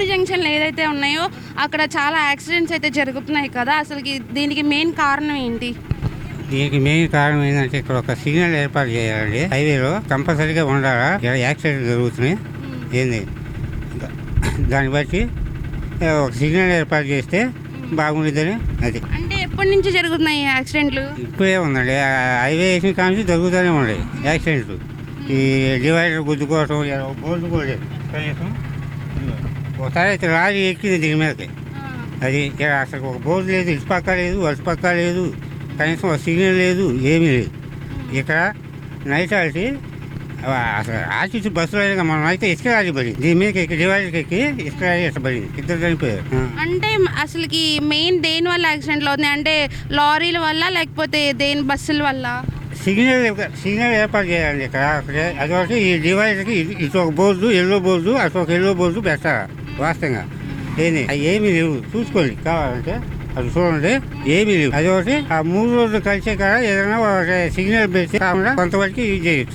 3 జంక్షన్లు ఏదైతే ఉన్నాయో అక్కడ చాలా యాక్సిడెంట్స్ అయితే జరుగుతున్నాయి కదా, అసలుకి దీనికి మెయిన్ కారణం ఏంటి? దీనికి మెయిన్ కారణం ఏంటంటే ఇక్కడ ఒక సిగ్నల్ ఏర్పాటు చేయాలండి. హైవేలో కంపల్సరీగా ఉండాలా, ఇక్కడ యాక్సిడెంట్ జరుగుతున్నాయి. ఏంది దాన్ని బట్టి ఒక సిగ్నల్ ఏర్పాటు చేస్తే బాగుంటుందని. అది అంటే ఎప్పటి నుంచి జరుగుతున్నాయి ఈ యాక్సిడెంట్లు? ఇప్పుడే ఉందండి, హైవే వేసిన కానీ జరుగుతూనే ఉన్నాయి యాక్సిడెంట్లు. ఈ డివైడర్ గుద్దుకోవటం, బోర్డు కూడా లేదు కనీసం. ఒకసారి అయితే లారీ ఎక్కింది దీని మీదకి. అది ఇక్కడ అసలు ఒక బోర్డు లేదు, ఇటు పక్క లేదు, అటు పక్క లేదు, కనీసం ఒక సిగ్నల్ లేదు, ఏమీ లేదు. ఇక్కడ నైట్ ఆల్టీ అసలు ఆర్టీసీ బస్సులో అయినా మనం అయితే ఇసుక లారీ పడింది, దీని మీద ఎక్కి డివైడర్కి ఎక్కి ఇసుక లారీ ఇట్లా పడింది, ఇద్దరు చనిపోయారు. అంటే అసలుకి మెయిన్ దేని వల్ల యాక్సిడెంట్లు అవుతున్నాయి? అంటే లారీల వల్ల లేకపోతే దేని బస్సుల వల్ల? సిగ్నల్ ఏర్పాటు చేయాలండి ఇక్కడ. అదొకటి ఈ డివైడర్కి ఇటు ఒక బోర్డు, ఎల్లో బోర్డు, అటు ఒక ఎల్లో బోర్డు పెట్టాలి. వాస్తవంగా ఏమీ లేవు, చూసుకోండి కావాలంటే అది చూడండి, ఏమీ లేవు. అదొకటి ఆ 3 రోజులు కలిసే కాడ ఏదైనా సిగ్నల్ పెట్టి కాకుండా కొంతవరకు యూజ్ చేయొచ్చు.